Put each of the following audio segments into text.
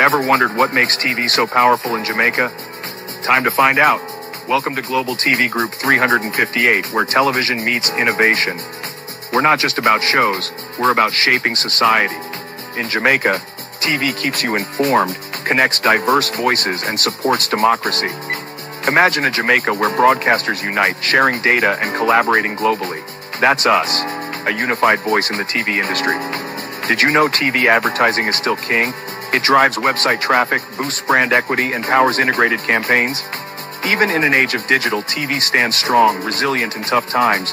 Ever wondered what makes TV so powerful in Jamaica? Time to find out. Welcome to Global TV Group 358, where television meets innovation. We're not just about shows, we're about shaping society. In Jamaica, TV keeps you informed, connects diverse voices, and supports democracy. Imagine a Jamaica where broadcasters unite, sharing data and collaborating globally. That's us, a unified voice in the TV industry. Did you know TV advertising is still king? It drives website traffic, boosts brand equity, and powers integrated campaigns. Even in an age of digital, TV stands strong, resilient in tough times.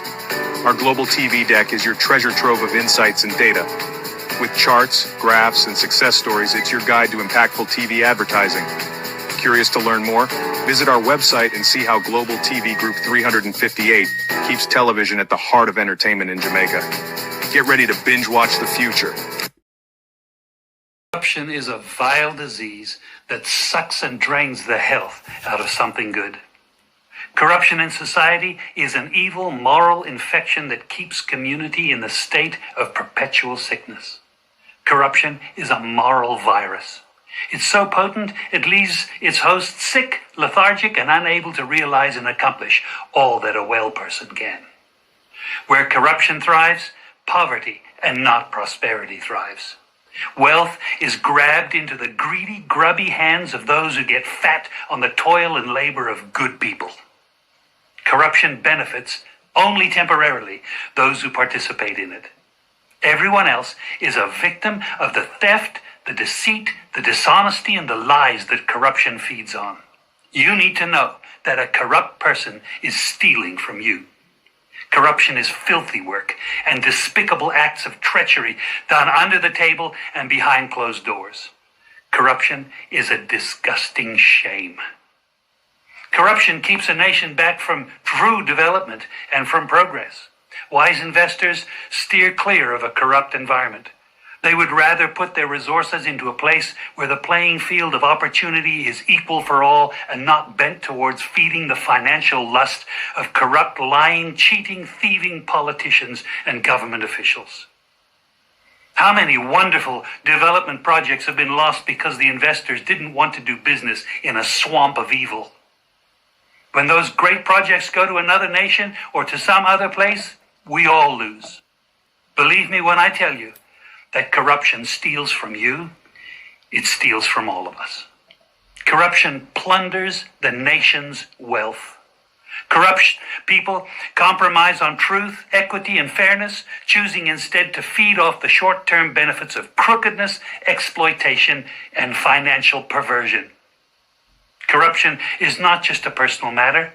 Our global TV deck is your treasure trove of insights and data. With charts, graphs, and success stories, it's your guide to impactful TV advertising. Curious to learn more? Visit our website and see how Global TV Group 358 keeps television at the heart of entertainment in Jamaica. Get ready to binge watch the future. Corruption is a vile disease that sucks and drains the health out of something good. Corruption in society is an evil moral infection that keeps community in the state of perpetual sickness. Corruption is a moral virus. It's so potent, it leaves its host sick, lethargic, and unable to realize and accomplish all that a well person can. Where corruption thrives, poverty and not prosperity thrives. Wealth is grabbed into the greedy, grubby hands of those who get fat on the toil and labor of good people. Corruption benefits only temporarily those who participate in it. Everyone else is a victim of the theft, the deceit, the dishonesty, and the lies that corruption feeds on. You need to know that a corrupt person is stealing from you. Corruption is filthy work and despicable acts of treachery done under the table and behind closed doors. Corruption is a disgusting shame. Corruption keeps a nation back from true development and from progress. Wise investors steer clear of a corrupt environment. They would rather put their resources into a place where the playing field of opportunity is equal for all and not bent towards feeding the financial lust of corrupt, lying, cheating, thieving politicians and government officials. How many wonderful development projects have been lost because the investors didn't want to do business in a swamp of evil? When those great projects go to another nation or to some other place, we all lose. Believe me when I tell you that corruption steals from you, it steals from all of us. Corruption plunders the nation's wealth. Corrupt people compromise on truth, equity, and fairness, choosing instead to feed off the short-term benefits of crookedness, exploitation, and financial perversion. Corruption is not just a personal matter,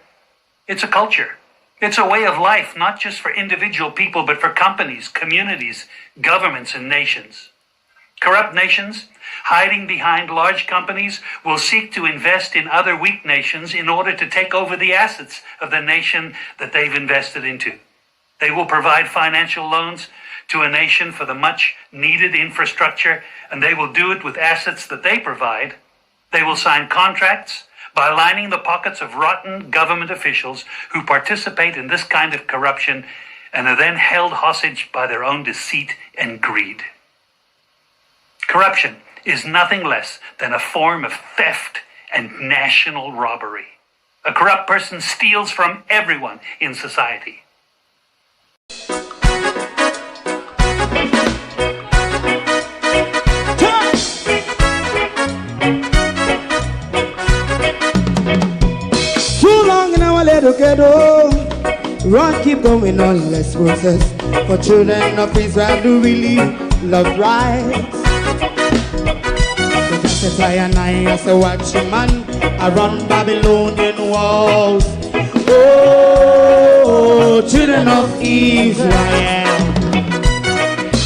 it's a culture. It's a way of life, not just for individual people, but for companies, communities, governments, and nations. Corrupt nations, hiding behind large companies, will seek to invest in other weak nations in order to take over the assets of the nation that they've invested into. They will provide financial loans to a nation for the much-needed infrastructure, and they will do it with assets that they provide. They will sign contracts by lining the pockets of rotten government officials who participate in this kind of corruption and are then held hostage by their own deceit and greed. Corruption is nothing less than a form of theft and national robbery. A corrupt person steals from everyone in society. Ghetto, run, keep going on, let's process. For children of Israel do really love rights. So just say and I say watch a man around Babylonian walls. Oh, children of Israel,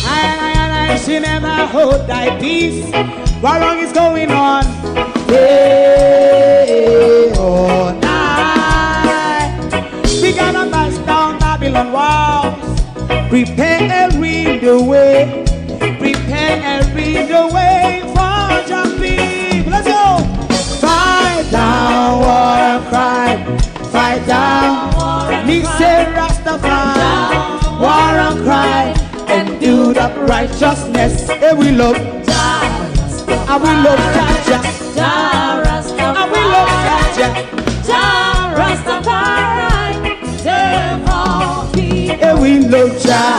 I she never hold thy peace. What wrong is going on? Hey, oh, we gotta bust down Babylon walls. Prepare and read the way. Prepare and read the way for your people. Let's go. Fight down, war and crime. Fight down, me say Rastafari. War and crime and do that righteousness. And we love God. And we love God. Jah, Jah Rastafari. We love Jah, Jah, Jah Rastafari. Save all people. Yeah, we love Jah.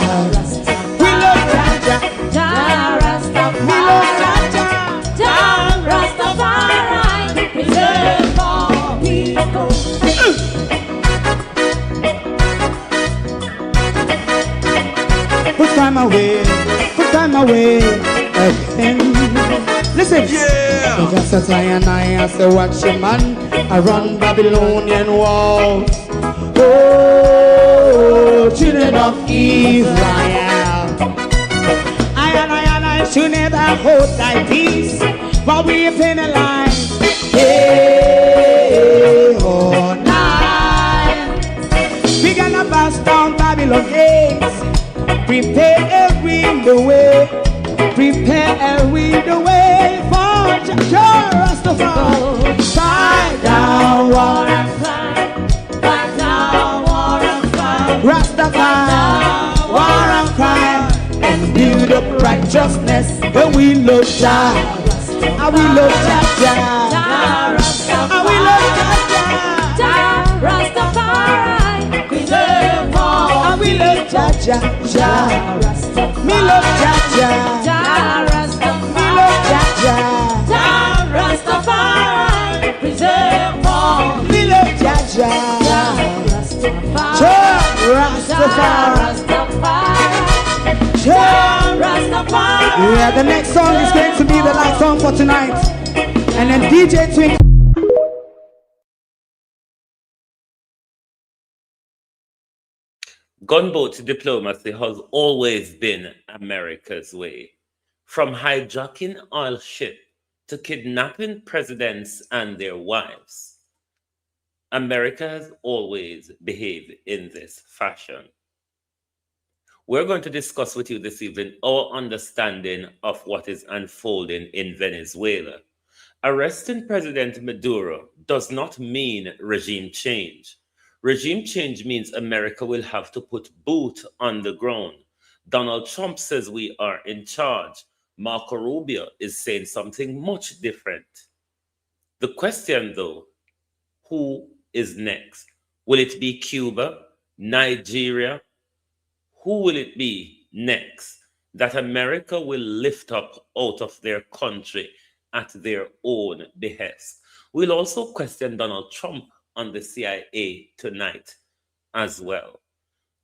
We love Jah, Jah, Jah Rastafari. We love Jah, Jah, Jah Rastafari. Preserve all people. Put time away again. Listen, yeah. Just as I and I as a watchman, I run Babylonian walls. Oh, children of Israel, I should never hold thy peace, while we are penalized. Hey, oh, night. We gonna bust down Babylon gates. Prepare the way, prepare the way for Jah Rastafari. Fight down war and crime, fight down war and crime. Rastafari, war and crime, and build up righteousness. But we love Jah, and we love Jah, Jah Rastafari, and we love Jah, Jah Rastafari. Preserve all, and we love Jah, Jah Rastafari. Me love Jah, Jah Rastafari. Me love Jah, Jah Rastafari. Preserve all. Me love Jah Rastafari. Jah Rastafari. Jah Rastafari. Yeah, the next song is going to be the last song for tonight. And then DJ Twink. Gunboat diplomacy has always been America's way. From hijacking oil ships to kidnapping presidents and their wives, America has always behaved in this fashion. We're going to discuss with you this evening our understanding of what is unfolding in Venezuela. Arresting President Maduro does not mean regime change. Regime change means America will have to put boot on the ground. Donald Trump says we are in charge. Marco Rubio is saying something much different. The question, though, who is next? Will it be Cuba, Nigeria? Who will it be next that America will lift up out of their country at their own behest? We'll also question Donald Trump on the CIA tonight as well.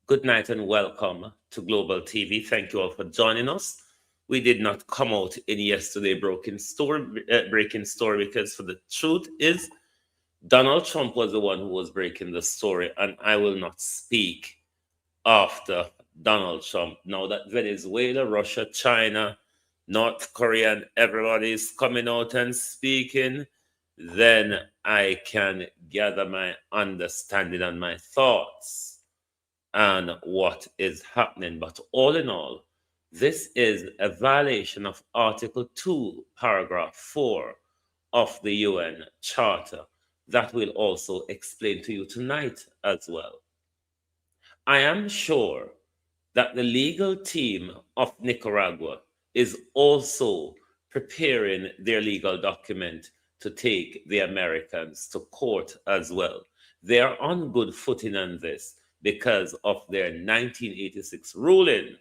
Good night and welcome to Global TV. Thank you all for joining us. We did not come out in yesterday breaking story because for the truth is Donald Trump was the one who was breaking the story, and I will not speak after Donald Trump. Now that Venezuela, Russia, China, North Korea, and everybody is coming out and speaking, then I can gather my understanding and my thoughts on what is happening. But all in all, this is a violation of Article 2, Paragraph 4 of the UN Charter that will also explain to you tonight as well. I am sure that the legal team of Nicaragua is also preparing their legal document to take the Americans to court as well. They are on good footing on this because of their 1986 ruling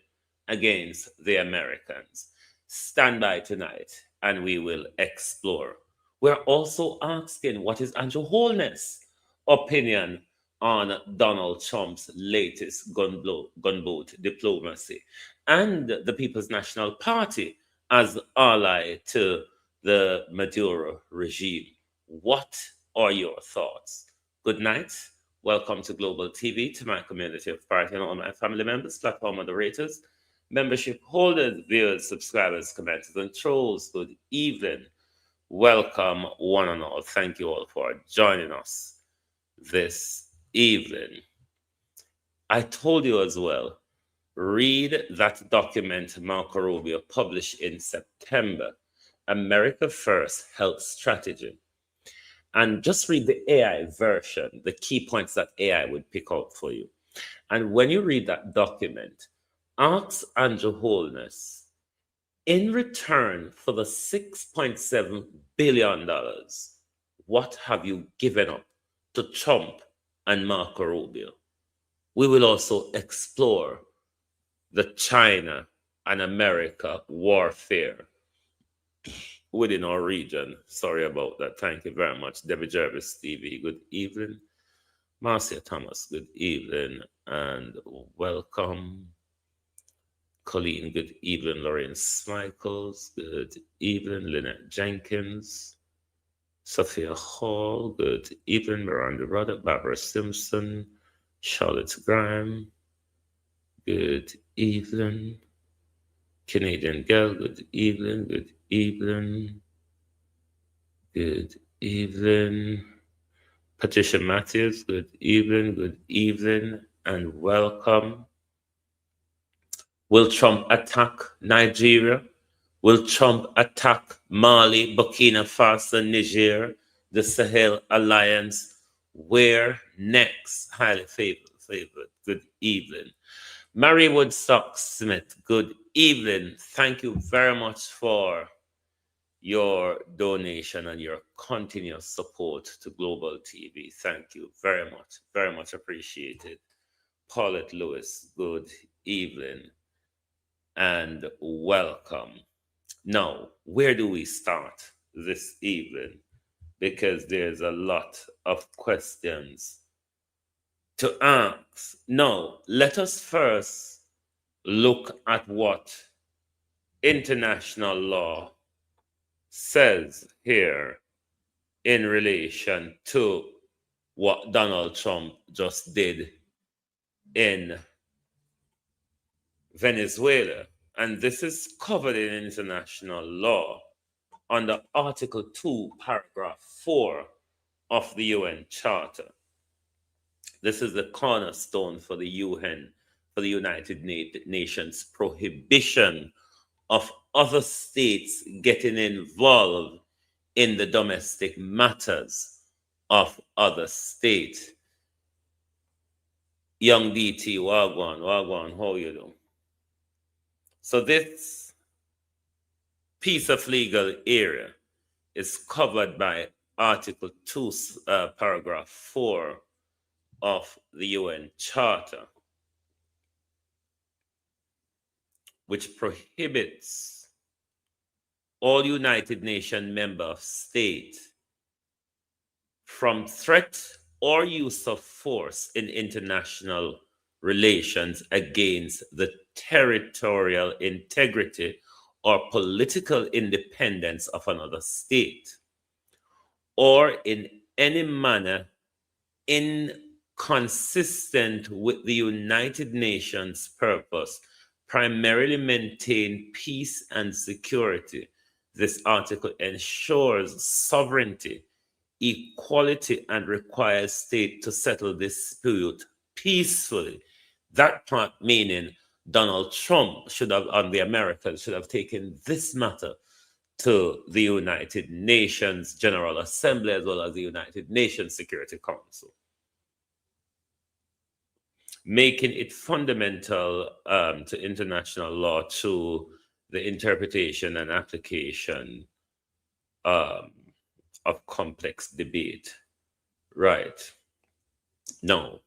against the Americans. Stand by tonight and we will explore. We're also asking what is Andrew Holness' opinion on Donald Trump's latest gunboat diplomacy and the People's National Party as ally to the Maduro regime. What are your thoughts? Good night. Welcome to Global TV, to my community of party and all my family members, platform moderators, membership holders, viewers, subscribers, commenters, and trolls. Good evening. Welcome one and all. Thank you all for joining us this evening. I told you as well, read that document Marco Rubio published in September, America First Health Strategy. And just read the AI version, the key points that AI would pick out for you. And when you read that document, ask Andrew Holness, In return for the $6.7 billion, what have you given up to Trump and Marco Rubio? We will also explore the China and America warfare within our region. Sorry about that. Thank you very much. Debbie Jervis TV, good evening. Marcia Thomas, good evening and welcome. Colleen, good evening. Lawrence Michaels, good evening. Lynette Jenkins, Sophia Hall, good evening. Miranda Ruddock, Barbara Simpson, Charlotte Graham, good evening. Canadian Girl, good evening. Good evening. Good evening. Patricia Matthews, good evening, and welcome. Will Trump attack Nigeria? Will Trump attack Mali, Burkina Faso, Niger, the Sahel Alliance? Where next? Highly favored. Good evening. Mary Woodstock Smith, good evening. Thank you very much for your donation and your continuous support to Global TV. Thank you very much appreciated. Paulette Lewis, good evening and welcome. Now, where do we start this evening? Because there's a lot of questions to ask. Now, let us first look at what international law says here in relation to what Donald Trump just did in Venezuela. And this is covered in international law under Article 2, Paragraph 4 of the UN Charter. This is the cornerstone for the UN, for the United Nations prohibition of other states getting involved in the domestic matters of other states. Young DT, Wagwan, how you doing? So this piece of legal area is covered by Article 2, Paragraph 4 of the UN Charter, which prohibits all United Nations member states from threat or use of force in international relations against the territorial integrity or political independence of another state, or in any manner inconsistent with the United Nations purpose, primarily maintain peace and security. This article ensures sovereignty, equality, and requires state to settle dispute peacefully. That part meaning Donald Trump should have, and the Americans should have taken this matter to the United Nations General Assembly as well as the United Nations Security Council, making it fundamental to international law through the interpretation and application of complex debate. Right. Now,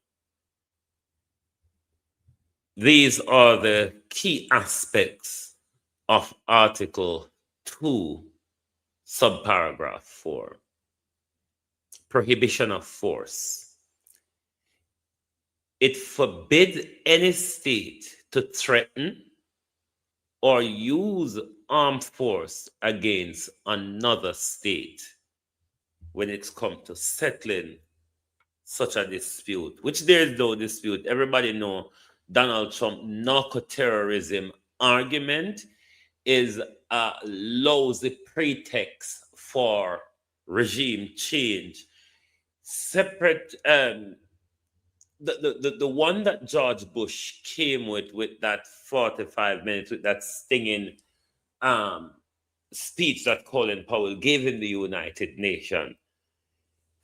these are the key aspects of Article 2, subparagraph 4. Prohibition of force. It forbids any state to threaten or use armed force against another state when it's come to settling such a dispute, which there is no dispute. Everybody knows Donald Trump narco-terrorism argument is a lousy pretext for regime change. Separate, the one that George Bush came with that 45 minutes, with that stinging speech that Colin Powell gave in the United Nations,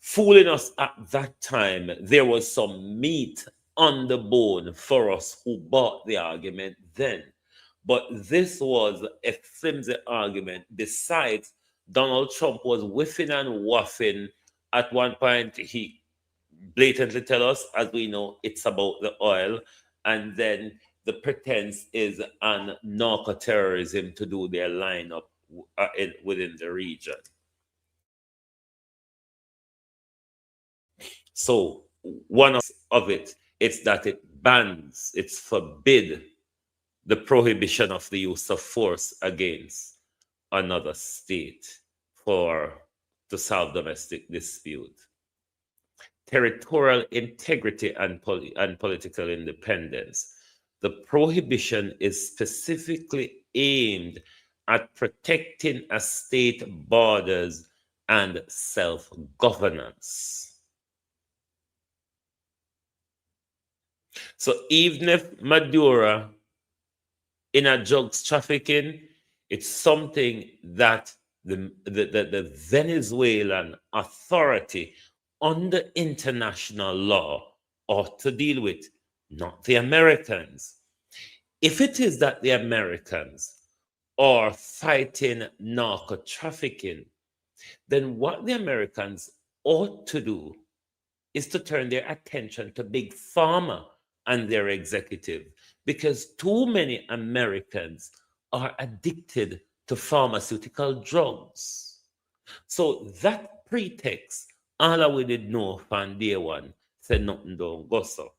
fooling us at that time. There was some meat on the bone for us who bought the argument then. But this was a flimsy argument. Besides, Donald Trump was whiffing and waffing. At one point, he blatantly tell us, as we know, it's about the oil, and then the pretense is on narco terrorism to do their lineup within the region. So one of it's that it's forbid the prohibition of the use of force against another state to solve domestic dispute. Territorial integrity and political independence. The prohibition is specifically aimed at protecting a state borders and self-governance. So even if Maduro in a drugs trafficking, it's something that the Venezuelan authority under international law ought to deal with, not the Americans. If it is that the Americans are fighting narco trafficking, then what the Americans ought to do is to turn their attention to Big Pharma and their executive, because too many Americans are addicted to pharmaceutical drugs. So that pretext, all we did know from day one, said nothing don't go so.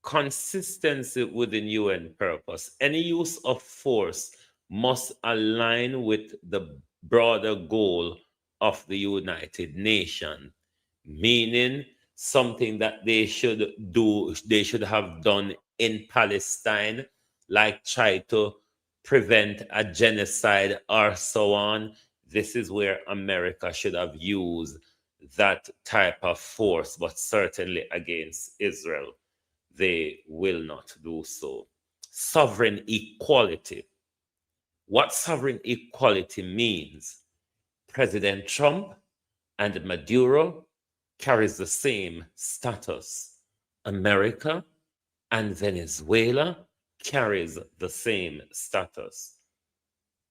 Consistency within UN purpose. Any use of force must align with the broader goal of the United Nations, meaning something that they should have done in Palestine, like try to prevent a genocide or so on. This is where America should have used that type of force, but certainly against Israel, they will not do so. Sovereign equality. What sovereign equality means? President Trump and Maduro carries the same status. America and Venezuela carries the same status.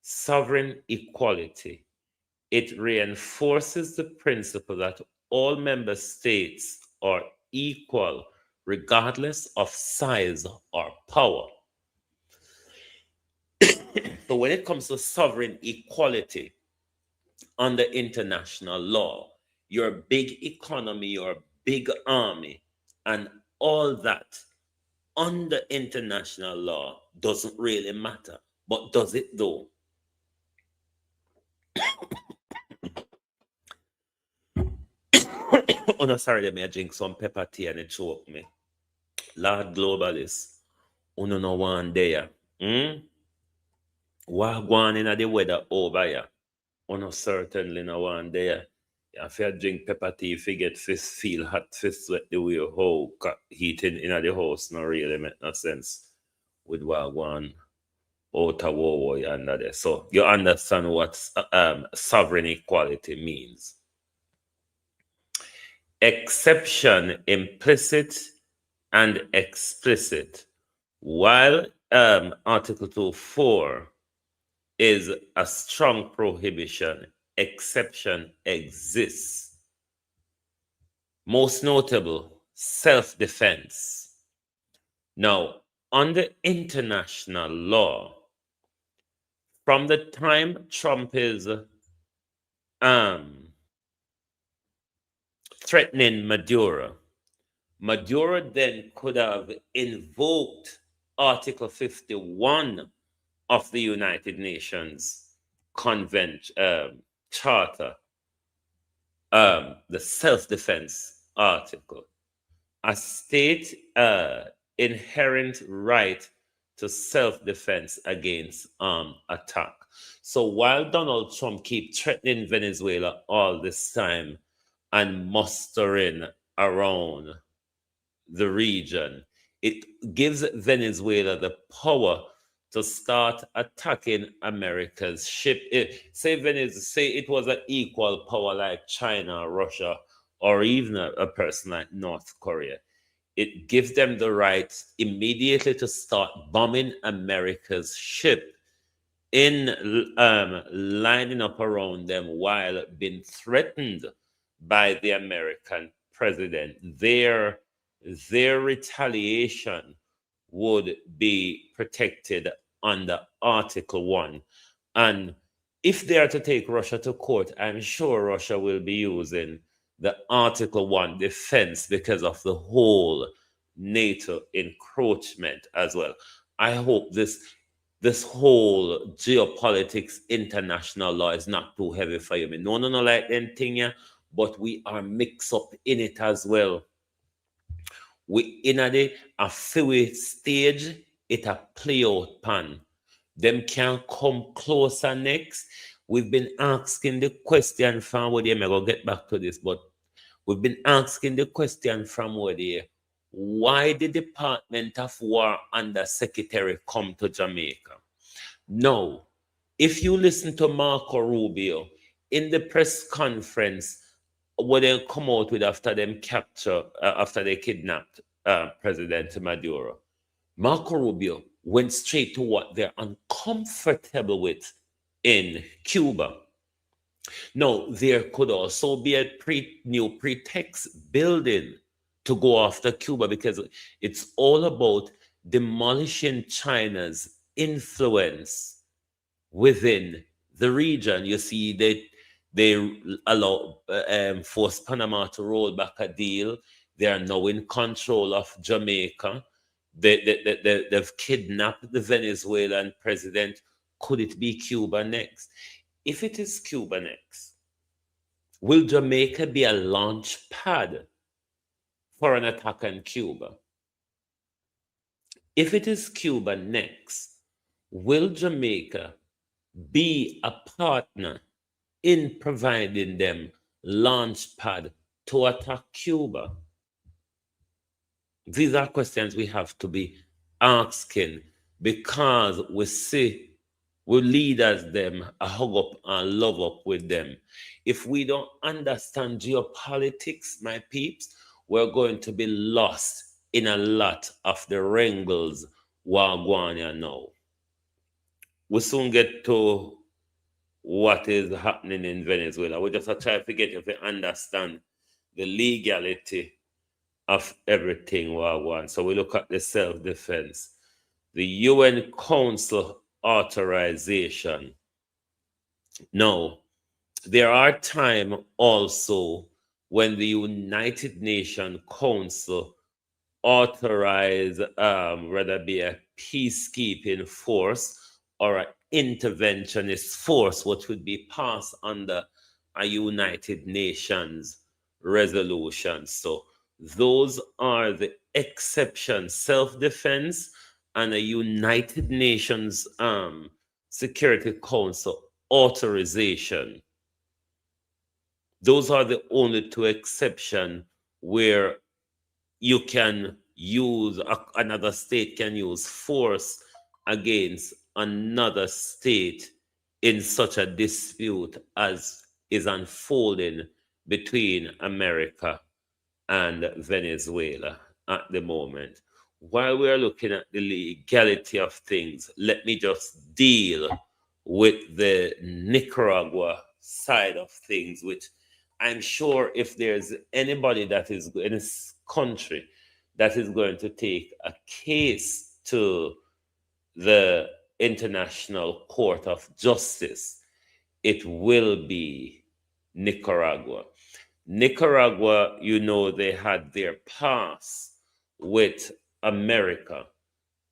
Sovereign equality. It reinforces the principle that all member states are equal regardless of size or power. So when it comes to sovereign equality under international law, your big economy, your big army, and all that under international law doesn't really matter. But does it though? Oh no, sorry, let me drink some pepper tea and it choke me. Lord Globalist, uno no one there. What going in the weather over here? Uno certainly no one there. If you drink pepper tea, if you get feel hot, sweat the way how heating in the house no really make no sense with what one out of war under there. So you understand what sovereign equality means. Exception, implicit and explicit. While Article 2.4 is a strong prohibition, exception exists. Most notable, self-defense. Now, under international law, from the time Trump is threatening Maduro, Maduro then could have invoked Article 51 of the United Nations Charter, the self-defense article, a state inherent right to self-defense against armed attack. So while Donald Trump keeps threatening Venezuela all this time and mustering around the region, it gives Venezuela the power to start attacking America's ship. Say it was an equal power like China, Russia, or even a person like North Korea. it gives them the right immediately to start bombing America's ship in lining up around them while being threatened by the American president. Their retaliation would be protected under Article 1. And if they are to take Russia to court, I'm sure Russia will be using the Article 1 defense because of the whole NATO encroachment as well. I hope this whole geopolitics, international law is not too heavy for you. No, like them thing, yeah, but we are mixed up in it as well. We in a few stage, it a play out pan. Them can come closer next. We've been asking the question from where they may go get back to this, but we've been asking the question from where they why the Department of War Under Secretary come to Jamaica? Now, if you listen to Marco Rubio in the press conference, what they come out with after them capture, after they kidnapped President Maduro, Marco Rubio went straight to what they're uncomfortable with in Cuba. Now, there could also be a new pretext building to go after Cuba because it's all about demolishing China's influence within the region. You see, they allow force Panama to roll back a deal. They are now in control of Jamaica. They've kidnapped the Venezuelan president. Could it be Cuba next? If it is Cuba next, will Jamaica be a launch pad for an attack on Cuba? If it is Cuba next, will Jamaica be a partner in providing them launch pad to attack Cuba? These are questions we have to be asking because we see we leaders them a hug up and love up with them. If we don't understand geopolitics, my peeps, we're going to be lost in a lot of the wrangles we're going on now. We soon get to what is happening in Venezuela. We just try to get you to understand the legality of everything we want. So we look at the self-defense, the UN Council authorization. Now, there are times also when the United Nations Council authorize whether it be a peacekeeping force or an interventionist force, which would be passed under a United Nations resolution. So those are the exceptions: self-defense and a United Nations Security Council authorization. Those are the only two exceptions where you can use, another state can use force against another state in such a dispute as is unfolding between America and Venezuela at the moment. While we are looking at the legality of things, let me just deal with the Nicaragua side of things, which I'm sure if there's anybody that is in this country that is going to take a case to the International Court of Justice, it will be Nicaragua. Nicaragua, you know, they had their past with America,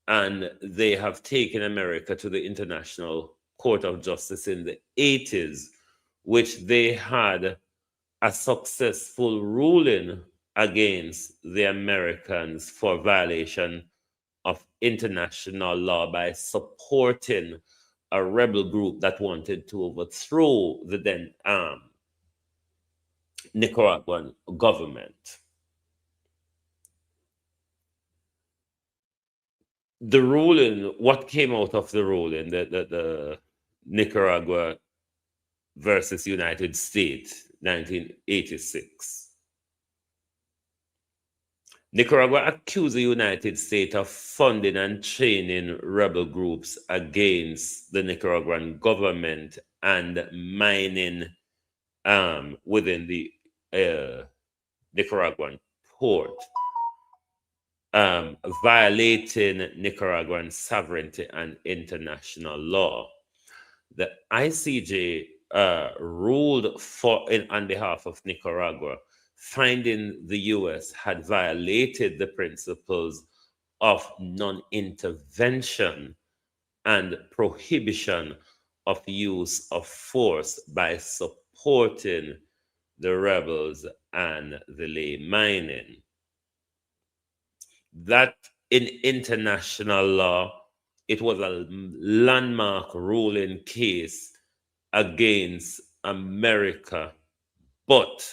and they have taken America to the International Court of Justice in the 80s, which they had a successful ruling against the Americans for violation of international law by supporting a rebel group that wanted to overthrow the then Nicaraguan government. The ruling, what came out of the ruling, the Nicaragua versus United States, 1986. Nicaragua accused the United States of funding and training rebel groups against the Nicaraguan government and mining within the Nicaraguan port, violating Nicaraguan sovereignty and international law. The ICJ ruled on behalf of Nicaragua, finding the U.S. had violated the principles of non-intervention and prohibition of use of force by supporting the rebels and the lay mining. That in international law, it was a landmark ruling case against America, but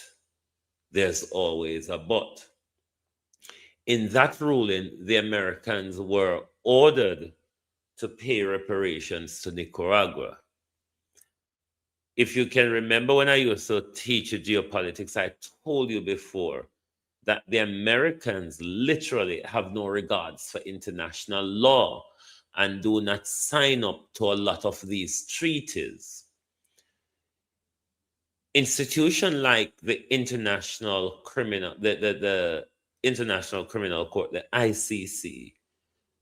there's always a but. In that ruling, the Americans were ordered to pay reparations to Nicaragua. If you can remember when I used to teach geopolitics, I told you before that the Americans literally have no regards for international law and do not sign up to a lot of these treaties. Institutions like the International Criminal Court, the ICC,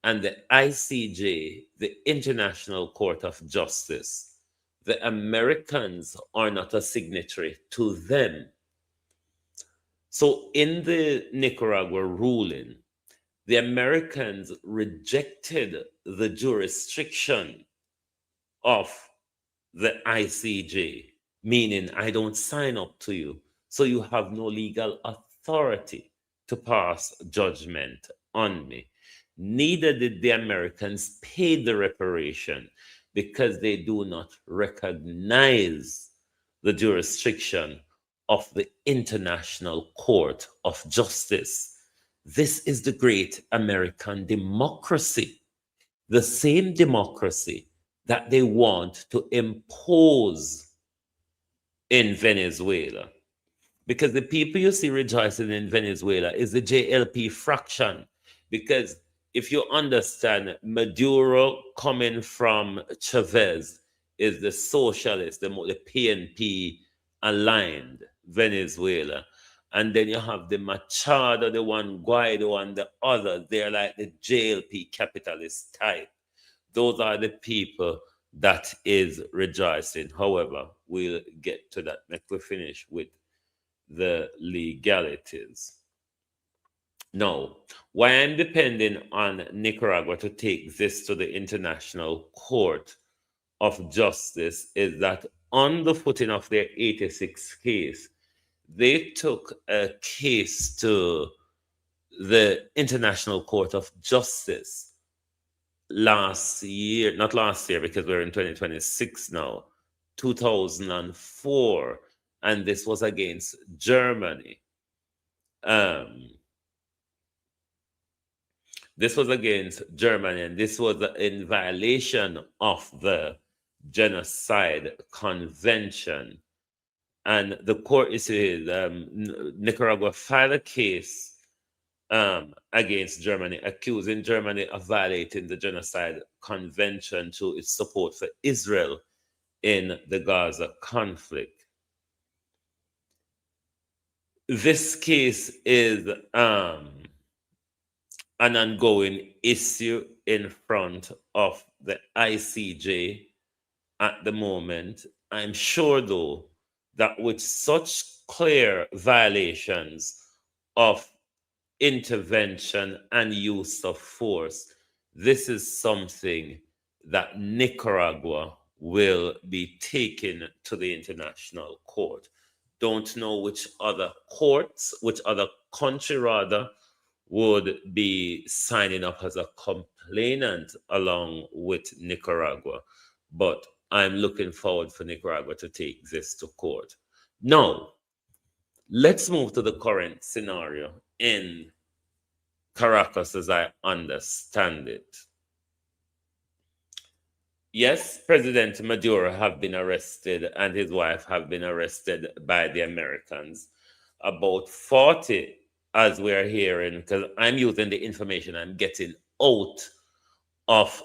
and the ICJ, the International Court of Justice, the Americans are not a signatory to them. So in the Nicaragua ruling, the Americans rejected the jurisdiction of the ICJ, meaning I don't sign up to you, so you have no legal authority to pass judgment on me. Neither did the Americans pay the reparation because they do not recognize the jurisdiction of the International Court of Justice. This is the great American democracy, the same democracy that they want to impose in Venezuela. Because the people you see rejoicing in Venezuela is the JLP fraction. Because if you understand, Maduro coming from Chavez is the socialist, the PNP aligned Venezuela. And then you have the Machado, the one Guaido, and the other. They're like the JLP capitalist type. Those are the people that is rejoicing. However, we'll get to that. Let me finish with the legalities. Now, why I'm depending on Nicaragua to take this to the International Court of Justice is that on the footing of their 86 case, they took a case to the International Court of Justice last year, not last year because we're in 2026 now, 2004, and this was against Germany. This was against Germany, and this was in violation of the Genocide Convention. And the court issued, Nicaragua filed a case against Germany, accusing Germany of violating the Genocide Convention through its support for Israel in the Gaza conflict. This case is an ongoing issue in front of the ICJ at the moment. I'm sure, though, that with such clear violations of intervention and use of force, this is something that Nicaragua will be taken to the International Court. Don't know which other courts, which other country rather, would be signing up as a complainant along with Nicaragua. But I'm looking forward for Nicaragua to take this to court. Now, let's move to the current scenario in Caracas as I understand it. Yes, President Maduro have been arrested and his wife have been arrested by the Americans. About 40 as we're hearing, because I'm using the information I'm getting out of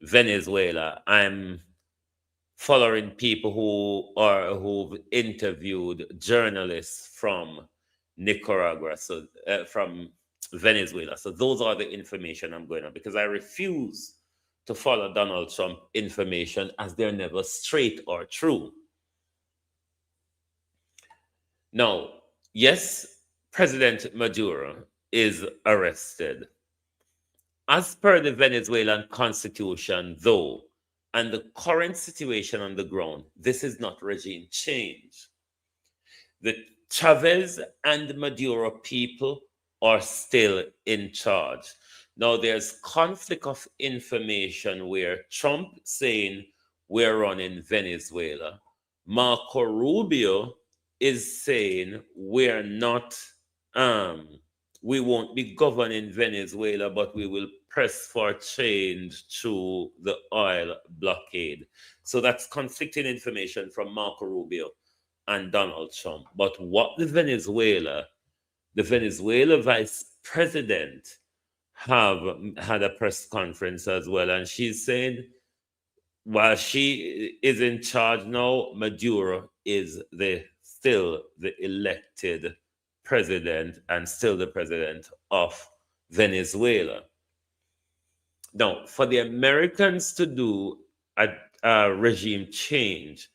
Venezuela. I'm following people who've interviewed journalists from Nicaragua, so from Venezuela. So those are the information I'm going on, because I refuse to follow Donald Trump information as they're never straight or true. Now, yes, President Maduro is arrested. As per the Venezuelan constitution, though, and the current situation on the ground, this is not regime change. The Chavez and Maduro people are still in charge. Now, there's conflict of information where Trump saying we're running Venezuela. Marco Rubio is saying we're not, we won't be governing Venezuela, but we will press for change through the oil blockade. So that's conflicting information from Marco Rubio and Donald Trump. But what the Venezuela vice president have had a press conference as well, and she's saying while she is in charge now, Maduro is still the elected president and still the president of Venezuela. Now, for the Americans to do a regime change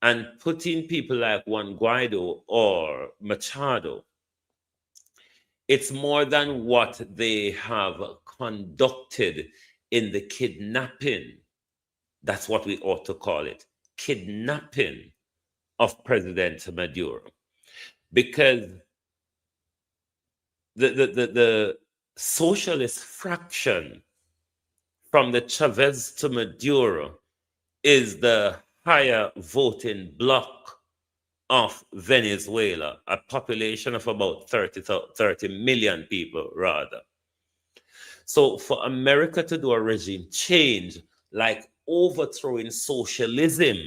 and putting people like Juan Guaido or Machado, it's more than what they have conducted in the kidnapping. That's what we ought to call it, kidnapping of President Maduro. Because the socialist fraction from the Chavez to Maduro is the higher voting bloc of Venezuela, a population of about 30 million people, rather. So for America to do a regime change, like overthrowing socialism,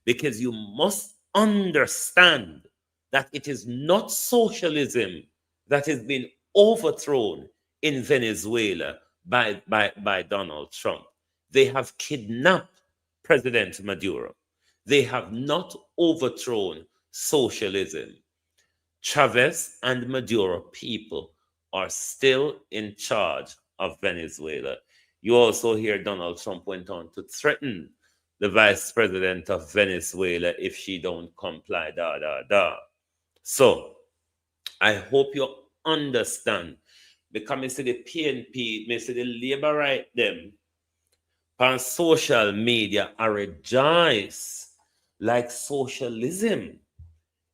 because you must understand that it is not socialism that has been overthrown in Venezuela by Donald Trump. They have kidnapped President Maduro. They have not overthrown socialism. Chavez and Maduro people are still in charge of Venezuela. You also hear Donald Trump went on to threaten the vice president of Venezuela if she don't comply, So I hope you understand, because I see the PNP, I see the labor right them on social media are rejoice like socialism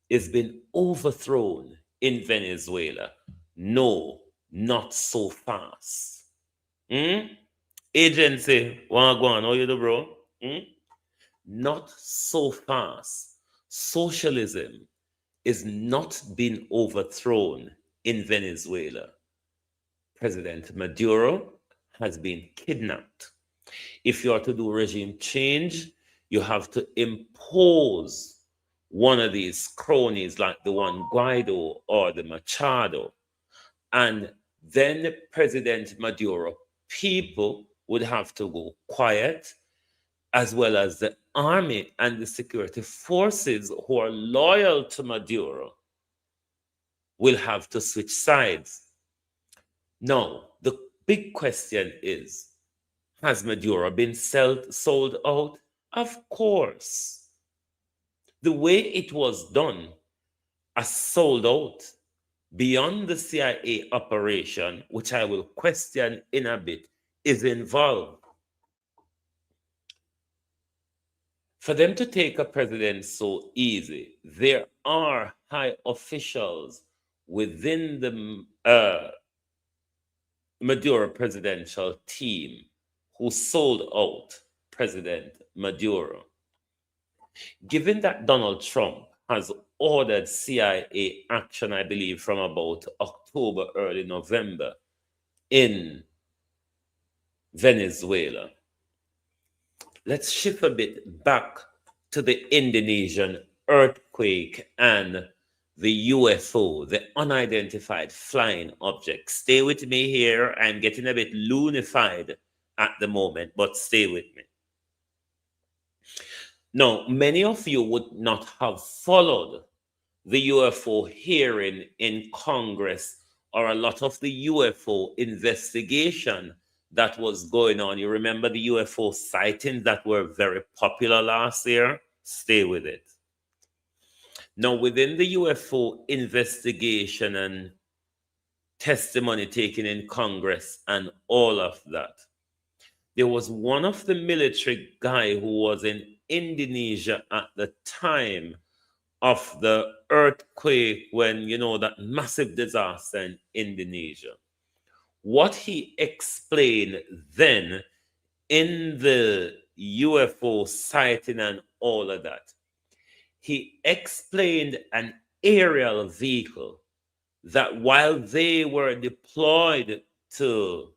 is been overthrown in Venezuela. No, not so fast. Agency, wanna go on, how you do, bro? Not so fast. Socialism is not being overthrown in Venezuela. President Maduro has been kidnapped. If you are to do regime change, you have to impose one of these cronies like the one Guaido or the Machado. And then President Maduro people would have to go quiet, as well as the army and the security forces who are loyal to Maduro will have to switch sides. Now, the big question is, has Maduro been sold out? Of course. The way it was done, as sold out, beyond the CIA operation, which I will question in a bit, is involved. For them to take a president so easy, there are high officials within the Maduro presidential team who sold out President Maduro. Given that Donald Trump has ordered CIA action, I believe, from about October, early November in Venezuela, let's shift a bit back to the Indonesian earthquake and the UFO, the unidentified flying object. Stay with me here. I'm getting a bit loonified at the moment, but stay with me. Now, many of you would not have followed the UFO hearing in Congress or a lot of the UFO investigation that was going on. You remember the UFO sightings that were very popular last year? Stay with it. Now, within the UFO investigation and testimony taken in Congress and all of that, there was one of the military guy who was in Indonesia at the time of the earthquake, when, you know, that massive disaster in Indonesia. What he explained then in the UFO sighting and all of that, he explained an aerial vehicle that while they were deployed to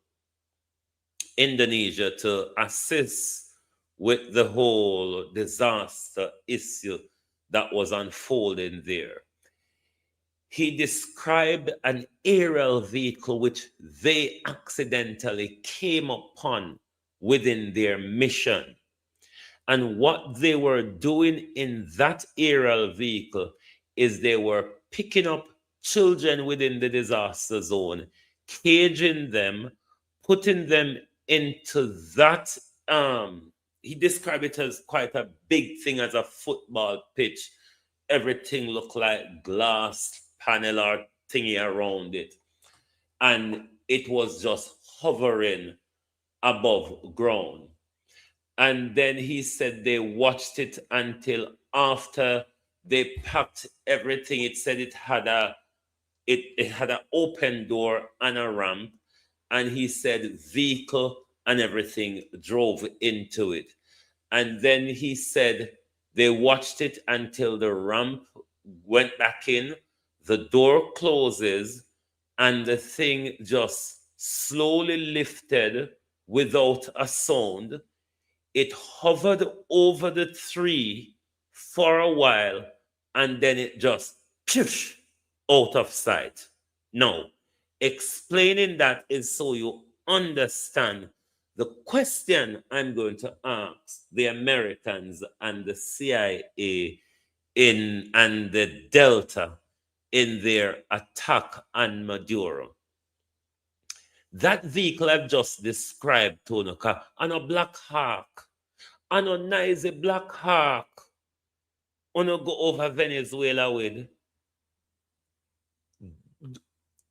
Indonesia to assist with the whole disaster issue that was unfolding there, he described an aerial vehicle which they accidentally came upon within their mission. And what they were doing in that aerial vehicle is they were picking up children within the disaster zone, caging them, putting them into that, he described it as quite a big thing, as a football pitch. Everything looked like glass panel or thingy around it. And it was just hovering above ground. And then he said they watched it until after they packed everything. It said it had an open door and a ramp. And he said vehicle and everything drove into it. And then he said they watched it until the ramp went back in, the door closes, and the thing just slowly lifted without a sound. It hovered over the tree for a while, and then it just out of sight. Now, explaining that is so you understand the question I'm going to ask the Americans and the CIA and the Delta in their attack on Maduro. That vehicle I've just described, Tonoka, on a Black Hawk, on a nice Black Hawk, on a go over Venezuela with.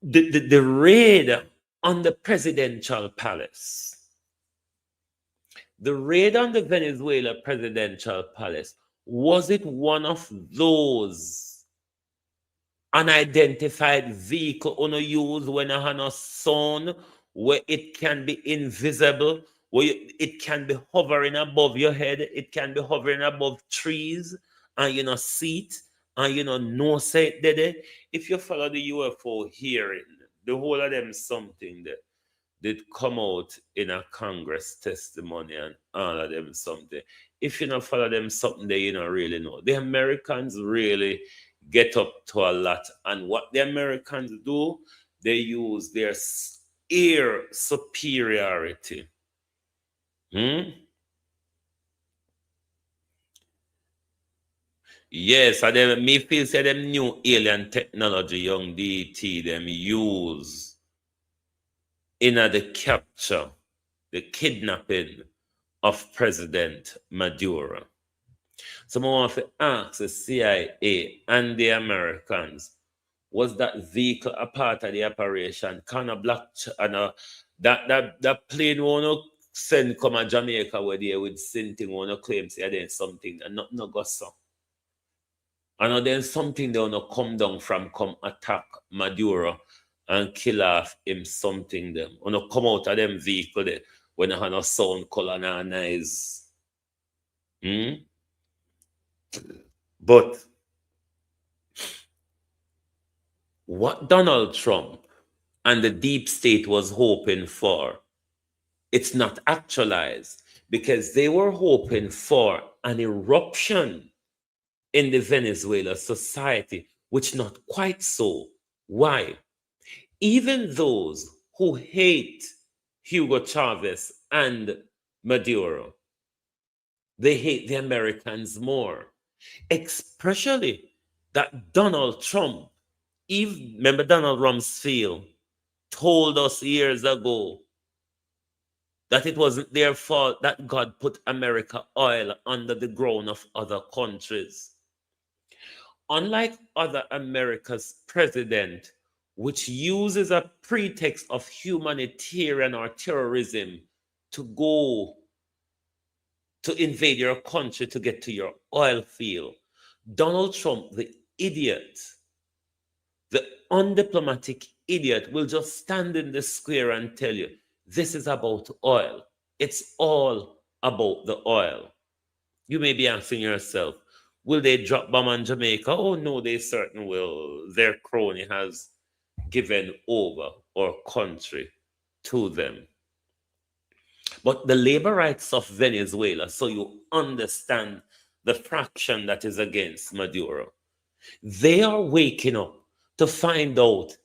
The raid on the presidential palace. The raid on the Venezuela presidential palace, was it one of those unidentified vehicle on a use when a hand sound, where it can be invisible, where it can be hovering above your head, it can be hovering above trees, and you know see it, and you know say it did. If you follow the UFO hearing, the whole of them something that did come out in a Congress testimony and all of them something. If you don't follow them something they really know. The Americans really get up to a lot. And what the Americans do, they use their air superiority. Yes, and then me feel say them new alien technology, young DT, them use in the capture, the kidnapping of President Maduro. So I want to ask the CIA and the Americans, was that vehicle a part of the operation? Kind of black and that plane wanna send come to Jamaica where they with something wanna claim say there's something and not no go so. And then something they wanna come down from come attack Maduro and kill off him something them. Wanna come out of them vehicle there when they have no sound colonize. But what Donald Trump and the deep state was hoping for, it's not actualized, because they were hoping for an eruption in the Venezuela society which not quite so. Why? Even those who hate Hugo Chavez and Maduro, they hate the Americans more, especially that Donald Trump, even remember Donald Rumsfeld told us years ago that it wasn't their fault that God put America oil under the ground of other countries. Unlike other America's president, which uses a pretext of humanitarian or terrorism to go to invade your country to get to your oil field, Donald Trump, the idiot, the undiplomatic idiot, will just stand in the square and tell you, this is about oil. It's all about the oil. You may be asking yourself, will they drop bomb on Jamaica? Oh, no, they certainly will. Their crony has given over our country to them. But the labor rights of Venezuela, so you understand the fraction that is against Maduro, they are waking up to find out,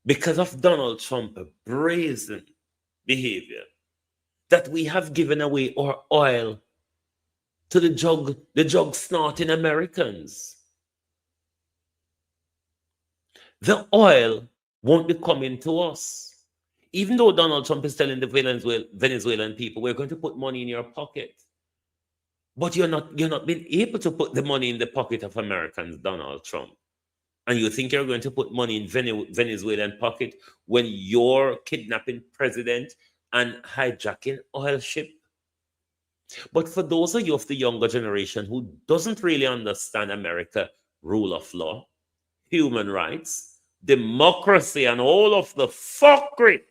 because of Donald Trump's brazen behavior, that we have given away our oil to the jug snorting Americans. The oil won't be coming to us. Even though Donald Trump is telling the Venezuelan people, we're going to put money in your pocket. But you're not being able to put the money in the pocket of Americans, Donald Trump. And you think you're going to put money in Venezuelan pocket when you're kidnapping president and hijacking oil ship? But for those of you of the younger generation who doesn't really understand America, rule of law, human rights, democracy, and all of the fuckery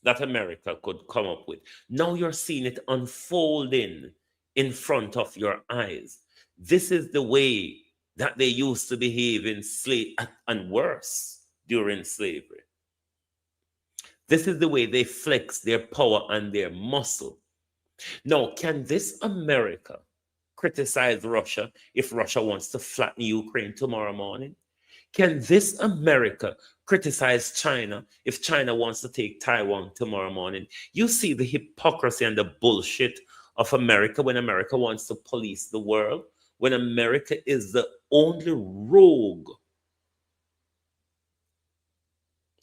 that America could come up with, now you're seeing it unfolding in front of your eyes. This is the way that they used to behave in slavery, and worse, during slavery. This is the way they flex their power and their muscle. Now, can this America criticize Russia if Russia wants to flatten Ukraine tomorrow morning? Can this America criticize China if China wants to take Taiwan tomorrow morning? You see the hypocrisy and the bullshit of America when America wants to police the world, when America is the only rogue.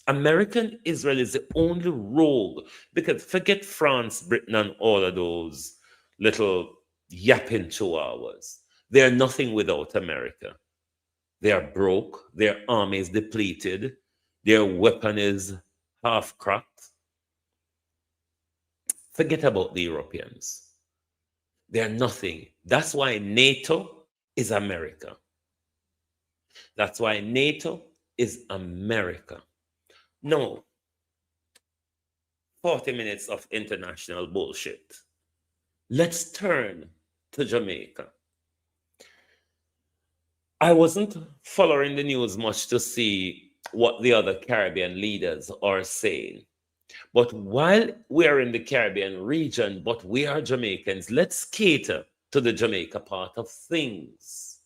American Israel is the only rogue, because forget France, Britain, and all of those little yapping chihuahuas. They are nothing without America. They are broke, their army is depleted, their weapon is half cracked. Forget about the Europeans. They are nothing. That's why NATO is America. That's why NATO is America. No. 40 minutes of international bullshit. Let's turn to Jamaica. I wasn't following the news much to see what the other Caribbean leaders are saying. But while we are in the Caribbean region, but we are Jamaicans, let's cater to the Jamaica part of things.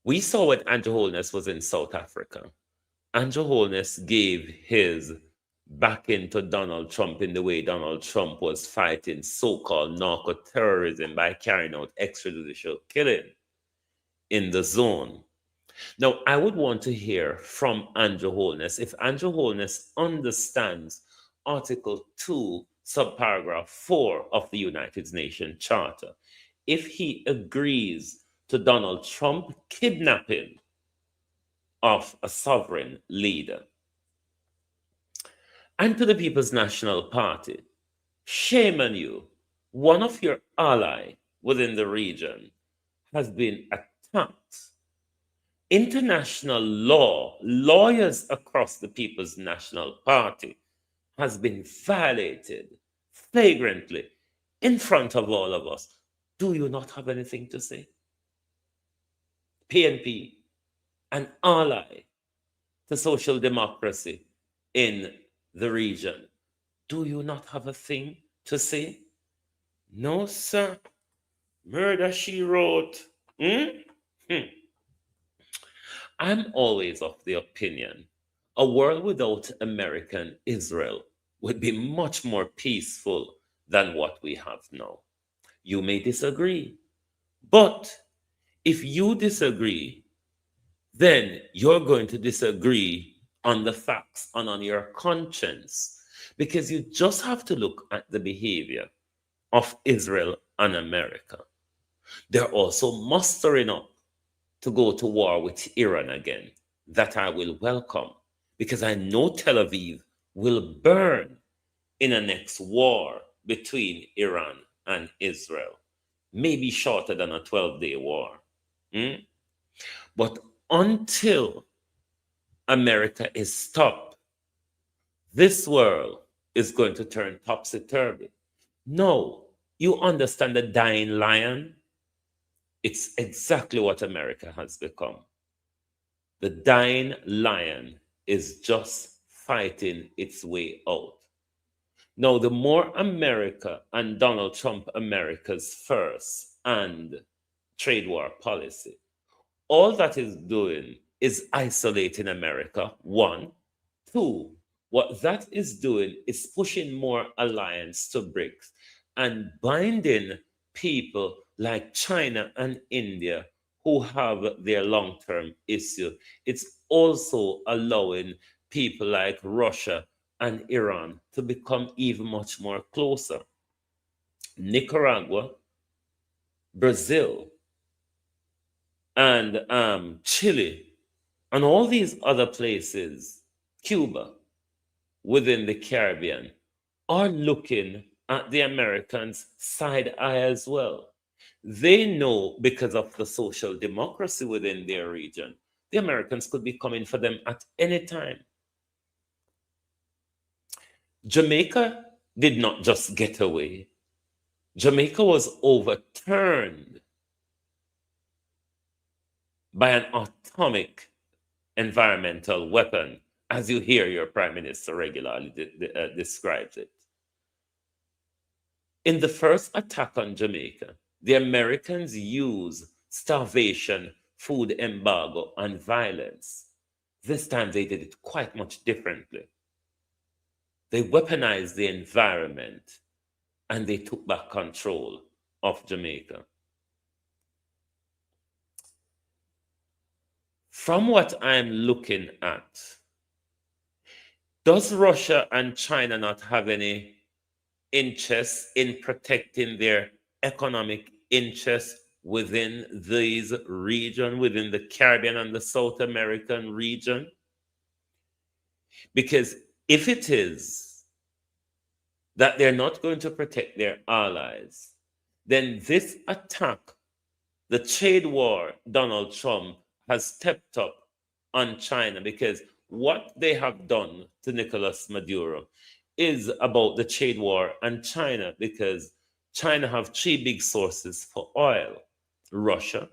We saw when Andrew Holness was in South Africa. Andrew Holness gave his back into Donald Trump in the way Donald Trump was fighting so-called narco-terrorism by carrying out extrajudicial killing in the zone. Now, I would want to hear from Andrew Holness if Andrew Holness understands Article 2, subparagraph 4 of the United Nations Charter, if he agrees to Donald Trump kidnapping of a sovereign leader. And to the People's National Party, shame on you. One of your ally within the region has been attacked. International law, lawyers across the People's National Party, has been violated flagrantly in front of all of us. Do you not have anything to say? PNP, an ally to social democracy in the region. Do you not have a thing to say? No, sir. Murder, she wrote. Hmm? Hmm. I'm always of the opinion a world without American Israel would be much more peaceful than what we have now. You may disagree, but if you disagree, then you're going to disagree on the facts and on your conscience because you just have to look at the behavior of Israel and America. They're also mustering up to go to war with Iran again. That I will welcome because I know Tel Aviv will burn in a next war between Iran and Israel, maybe shorter than a 12-day war. Hmm? But until America is stopped, this world is going to turn topsy turvy. No, you understand the dying lion? It's exactly what America has become. The dying lion is just fighting its way out. Now, the more America and Donald Trump America's first and trade war policy, all that is doing is isolating America, one. Two, what that is doing is pushing more alliance to BRICS and binding people like China and India who have their long term issue. It's also allowing people like Russia and Iran to become even much more closer. Nicaragua, Brazil, and Chile, and all these other places, Cuba, within the Caribbean, are looking at the Americans side eye as well. They know because of the social democracy within their region, the Americans could be coming for them at any time. Jamaica did not just get away, Jamaica was overturned by an atomic environmental weapon, as you hear your prime minister regularly describes it. In the first attack on Jamaica, the Americans used starvation, food embargo, and violence. This time they did it quite much differently. They weaponized the environment and they took back control of Jamaica. From what I'm looking at, does Russia and China not have any interest in protecting their economic interests within these region, within the Caribbean and the South American region? Because if it is that they're not going to protect their allies, then this attack, the trade war Donald Trump has stepped up on China, because what they have done to Nicolas Maduro is about the trade war and China, because China have three big sources for oil: Russia,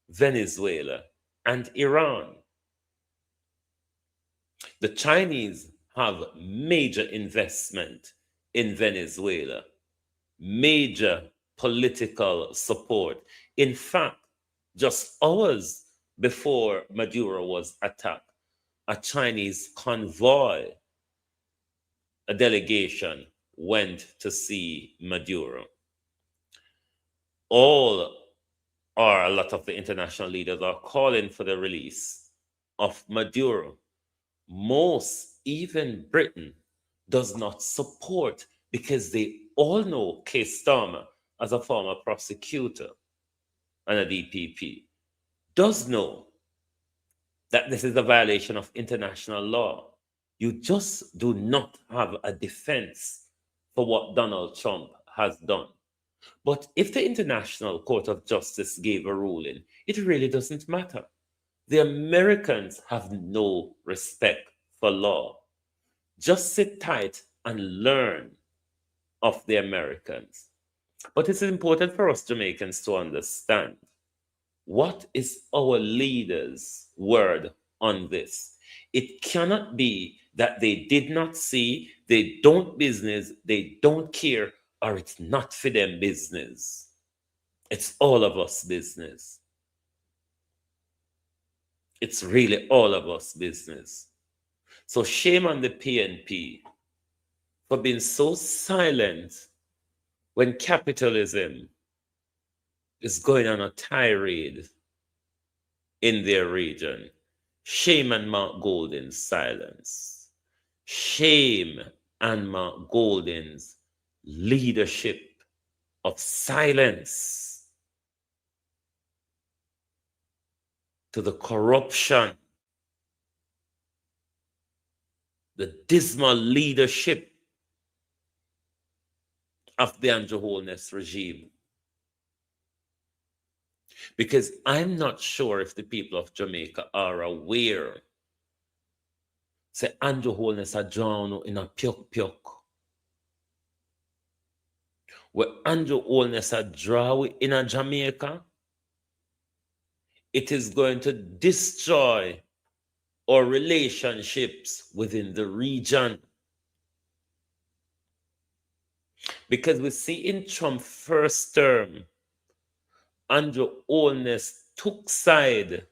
Venezuela, and Iran. The Chinese have major investment in Venezuela, major political support. In fact, just hours before Maduro was attacked, a Chinese convoy, a delegation, went to see Maduro. All, or a lot of the international leaders, are calling for the release of Maduro. Most, even Britain, does not support, because they all know Keir Starmer, as a former prosecutor and a DPP, does know that this is a violation of international law. You just do not have a defense for what Donald Trump has done. But if the International Court of Justice gave a ruling, it really doesn't matter. The Americans have no respect for law. Just sit tight and learn of the Americans. But it's important for us Jamaicans to understand, what is our leaders' word on this? It cannot be that they did not see, they don't business, they don't care, or it's not for them business. It's all of us business. It's really all of us business. So shame on the PNP for being so silent when capitalism is going on a tirade in their region. Shame on Mark Golding's silence. Shame on Mark Golding's leadership of silence to the corruption, the dismal leadership of the Andrew Holness regime. Because I'm not sure if the people of Jamaica are aware. Say Andrew Holness are drawn in a pyok. Where Andrew Holness are drawn in a Jamaica, it is going to destroy our relationships within the region. Because we see in Trump's first term, Andrew Holness took side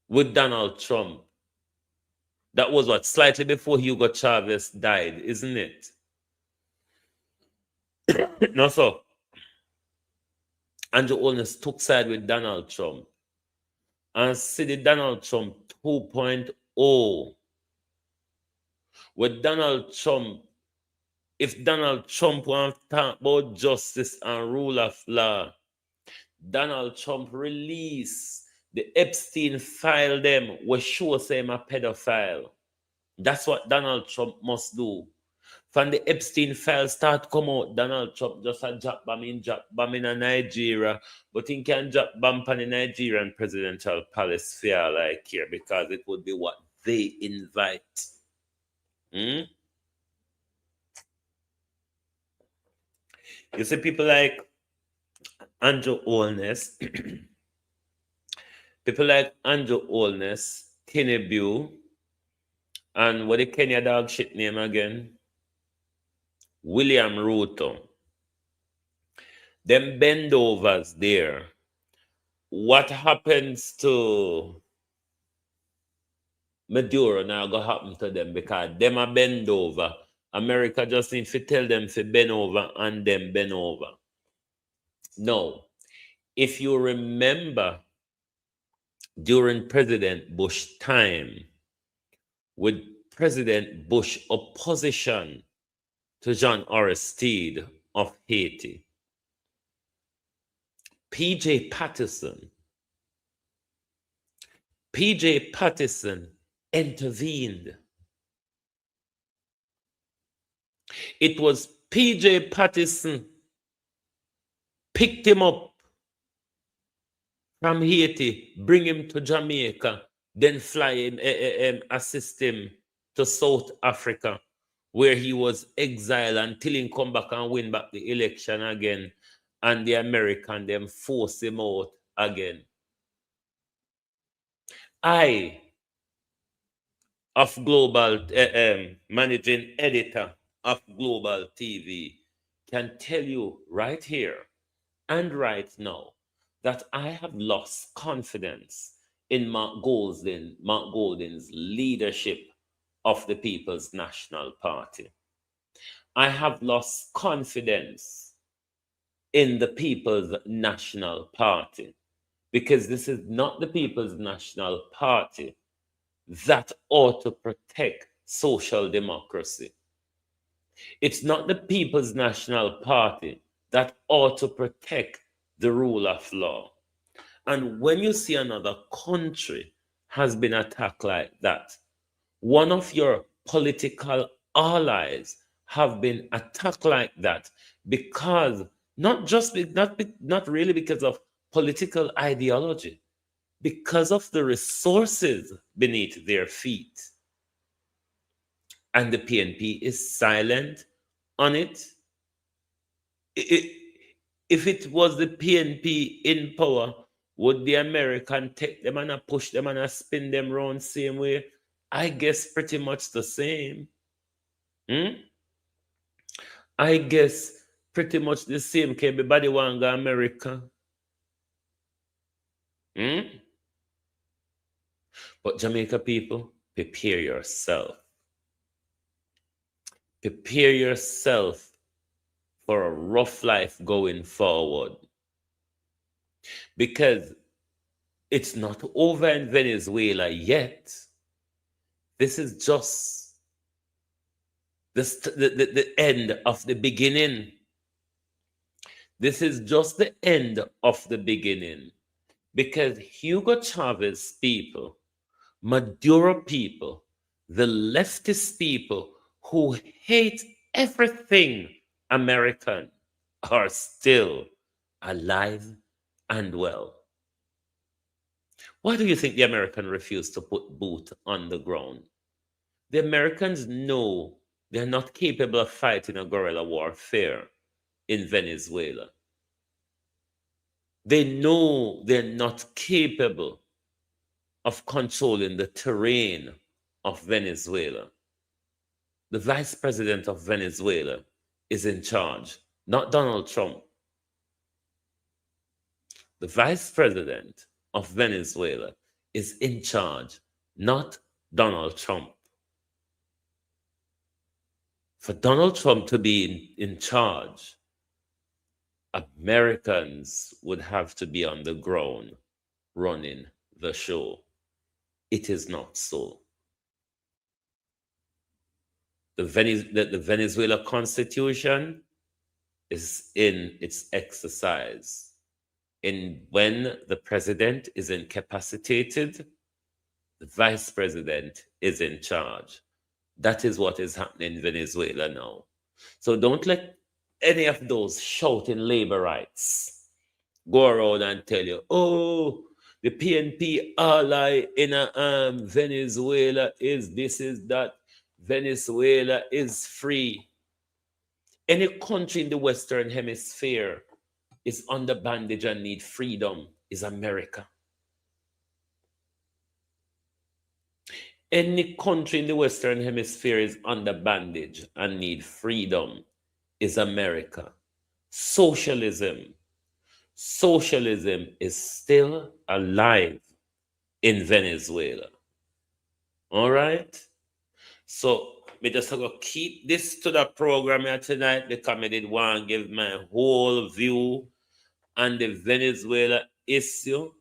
with Donald Trump. That was what, slightly before Hugo Chavez died, isn't it? No, so Andrew Holness took side with Donald Trump and see the Donald Trump 2.0. With Donald Trump, if Donald Trump wants to talk about justice and rule of law, Donald Trump release the Epstein file them will show him a pedophile. That's what Donald Trump must do. From the Epstein file start come out, Donald Trump just a drop bomb in Nigeria, but he can drop bomb on the Nigerian presidential palace for all I care, because it would be what they invite. You see people like Andrew Holness, people like Andrew Holness, Tinubu, and what the Kenya dog shit name again? William Ruto. Them bendovers there. What happens to Maduro now go happen to them, because them a bend over. America just need to tell them to bend over and them bend over. No. If you remember during President Bush time, with President Bush opposition to John Aristide of Haiti, PJ Patterson intervened. It was PJ Patterson picked him up from Haiti, bring him to Jamaica, then fly him, assist him to South Africa, where he was exiled until he come back and win back the election again, and the American them force him out again. I, of Global, managing editor of Global TV, can tell you right here and right now that I have lost confidence in Mark Golding's leadership of the People's National Party. I have lost confidence in the People's National Party, because this is not the People's National Party that ought to protect social democracy. It's not the People's National Party that ought to protect the rule of law. And when you see another country has been attacked like that, one of your political allies have been attacked like that, because not really because of political ideology, because of the resources beneath their feet. And the PNP is silent on it. If it was the PNP in power, would the American take them and push them and spin them around same way? I guess pretty much the same. I guess pretty much the same can everybody want to go America. Hmm? But Jamaica people, prepare yourself. Prepare yourself for a rough life going forward. Because it's not over in Venezuela yet. This is just the end of the beginning. This is just the end of the beginning. Because Hugo Chavez people, Maduro people, the leftist people who hate everything American are still alive and well. Why do you think the Americans refuse to put boot on the ground? The Americans know they're not capable of fighting a guerrilla warfare in Venezuela. They know they're not capable of controlling the terrain of Venezuela. The vice president of Venezuela is in charge, not Donald Trump. The vice president of Venezuela is in charge, not Donald Trump. For Donald Trump to be in charge, Americans would have to be on the ground running the show. It is not so. The Venezuela Constitution is in its exercise. And when the president is incapacitated, the vice president is in charge. That is what is happening in Venezuela now. So don't let any of those shouting labor rights go around and tell you, oh, the PNP ally in Venezuela is this, is that. Venezuela is free. Any country in the Western Hemisphere is under bondage and need freedom is America. Any country in the Western Hemisphere is under bondage and need freedom is America. Socialism is still alive in Venezuela. All right? So, me just going to keep this to the program here tonight because I did want to give my whole view on the Venezuela issue,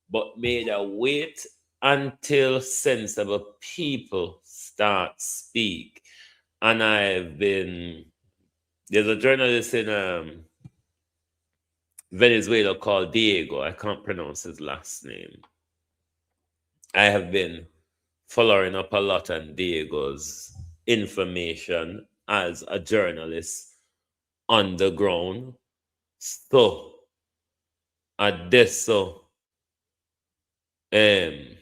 but made a wait until sensible people start speak. And there's a journalist in Venezuela called Diego. I can't pronounce his last name. I have been following up a lot on Diego's information as a journalist on the ground. So, adesso, me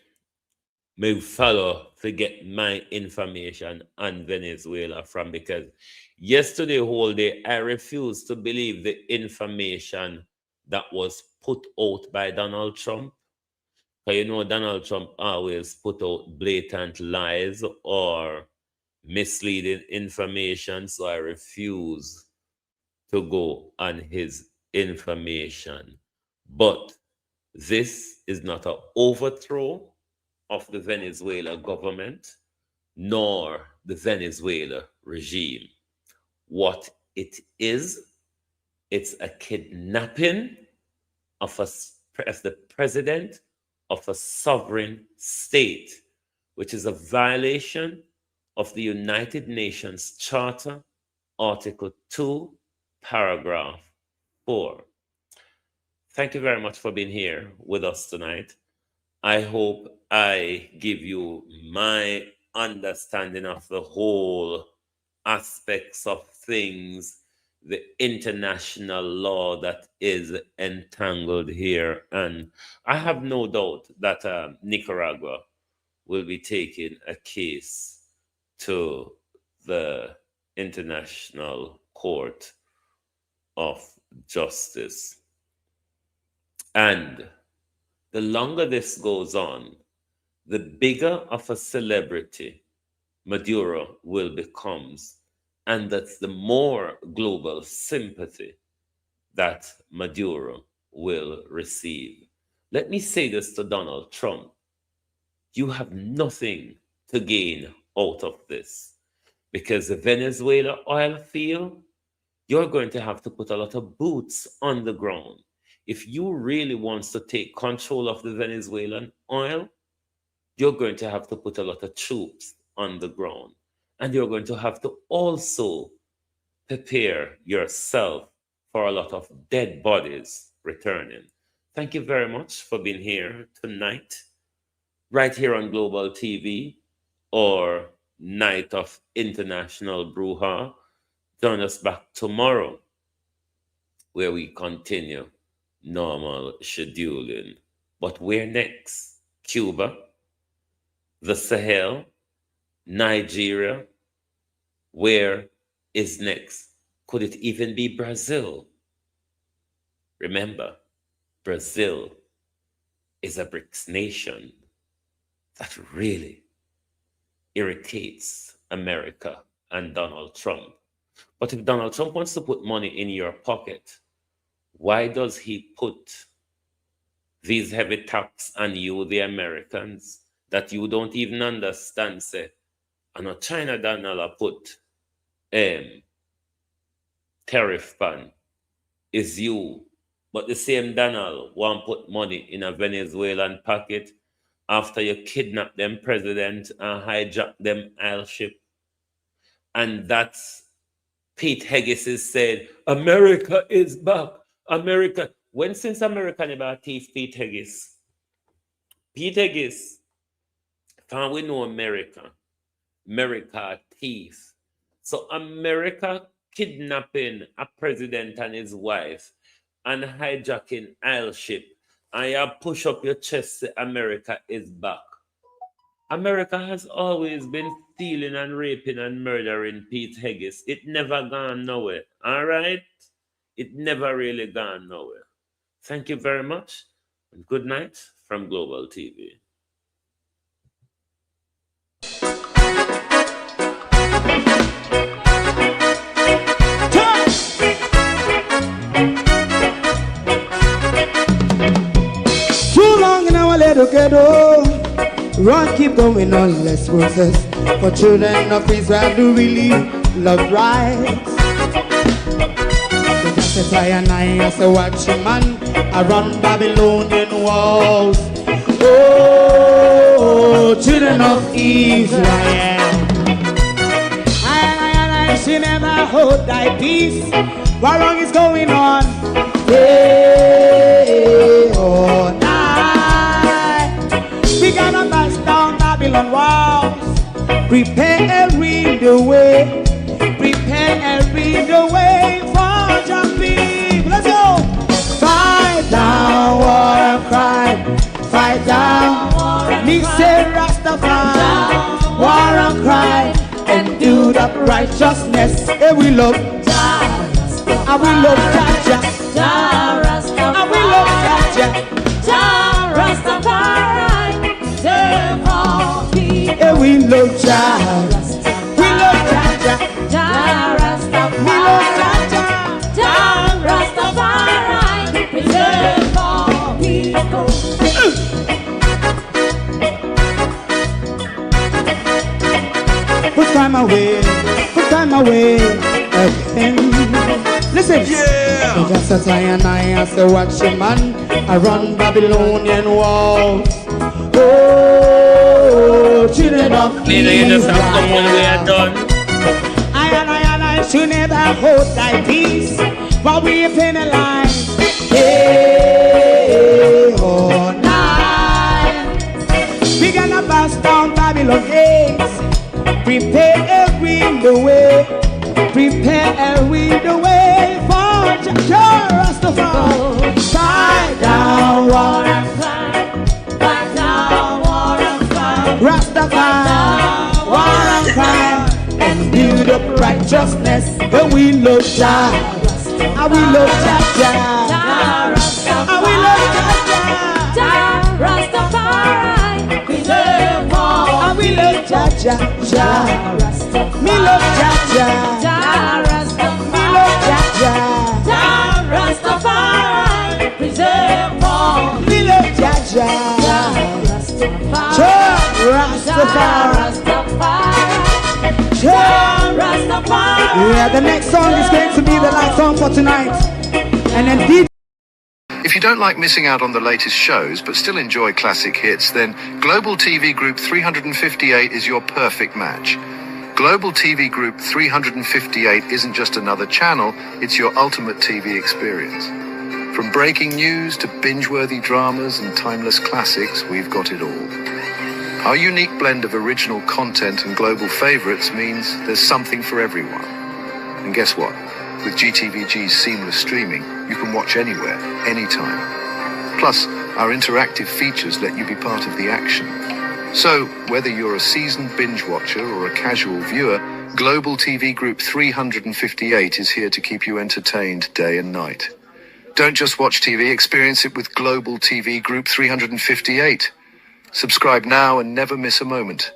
follow to get my information on Venezuela from, because yesterday whole day I refused to believe the information that was put out by Donald Trump. Because you know Donald Trump always put out blatant lies or misleading information, so I refuse to go on his information. But this is not an overthrow of the Venezuela government, nor the Venezuela regime. What it is, it's a kidnapping of the president of a sovereign state, which is a violation of the United Nations Charter, Article 2, Paragraph 4. Thank you very much for being here with us tonight. I hope I give you my understanding of the whole aspects of things, the international law that is entangled here. And I have no doubt that Nicaragua will be taking a case to the International Court of Justice. And the longer this goes on, the bigger of a celebrity Maduro will become And that's the more global sympathy that Maduro will receive. Let me say this to Donald Trump. You have nothing to gain out of this, because the Venezuela oil field, you're going to have to put a lot of boots on the ground. If you really want to take control of the Venezuelan oil, you're going to have to put a lot of troops on the ground. And you're going to have to also prepare yourself for a lot of dead bodies returning. Thank you very much for being here tonight, right here on Global TV, or Night of International Brouhaha. Join us back tomorrow, where we continue normal scheduling. But where next? Cuba, the Sahel, Nigeria. Where is next? Could it even be Brazil? Remember, Brazil is a BRICS nation that really irritates America and Donald Trump. But if Donald Trump wants to put money in your pocket, why does he put these heavy tax on you, the Americans, that you don't even understand? Say, and a China dollar put tariff ban is you, but the same Donald want put money in a Venezuelan pocket after you kidnap them president and hijack them oil ship. And that's Pete Heges is said, America is back. America. When since America never thief Pete Heges? Pete Heges, can we know America? America thief. So America kidnapping a president and his wife and hijacking oil ship, and you push up your chest, say America is back. America has always been stealing and raping and murdering Pete Heges. It never gone nowhere. All right? It never really gone nowhere. Thank you very much, and good night from Global TV. Too long in our little ghetto, run keep going on, less process. For children of Israel do really love rights. So just as I and I as a watching man, I run Babylonian walls. Oh, children of Israel, I should never hold thy peace. What wrong is going on? Day or night, we gonna bust down Babylon walls. Prepare every the way. Prepare every the way for your people. Let's go. Fight down war and crime. Fight down war and crime. Me say Rastafari. War and crime. And do that righteousness. And we love. And we love Jaja. And we love Jaja. Rastafari. And we love Jaja. We love Jaja. We love Jaja. Rastafari. Preserve for people. Put time away. Put time away again. Listen, yeah. Just as I and I as a watching man, I run Babylonian walls. Oh, children of Israel, I and I should never hold thy peace while we penalize. Day or night, we gonna bust down Babylon gates. Prepare every the way. Prepare every the way for Rastafari. Fight down war and crime. Fight down war and crime. Rastafari. War and crime. And build up righteousness. And we love Jah. And we love Jah. And we love Jah. Rastafari. And we love Jah. Me love Jah. Yeah, the next song is going to be the last song for tonight. And then DJ. If you don't like missing out on the latest shows but still enjoy classic hits, then Global TV Group 358 is your perfect match. Global TV Group 358 isn't just another channel, it's your ultimate TV experience. From breaking news to binge-worthy dramas and timeless classics, we've got it all. Our unique blend of original content and global favorites means there's something for everyone. And guess what? With GTVG's seamless streaming, you can watch anywhere, anytime. Plus, our interactive features let you be part of the action. So, whether you're a seasoned binge watcher or a casual viewer, Global TV Group 358 is here to keep you entertained day and night. Don't just watch TV, experience it with Global TV Group 358. Subscribe now and never miss a moment.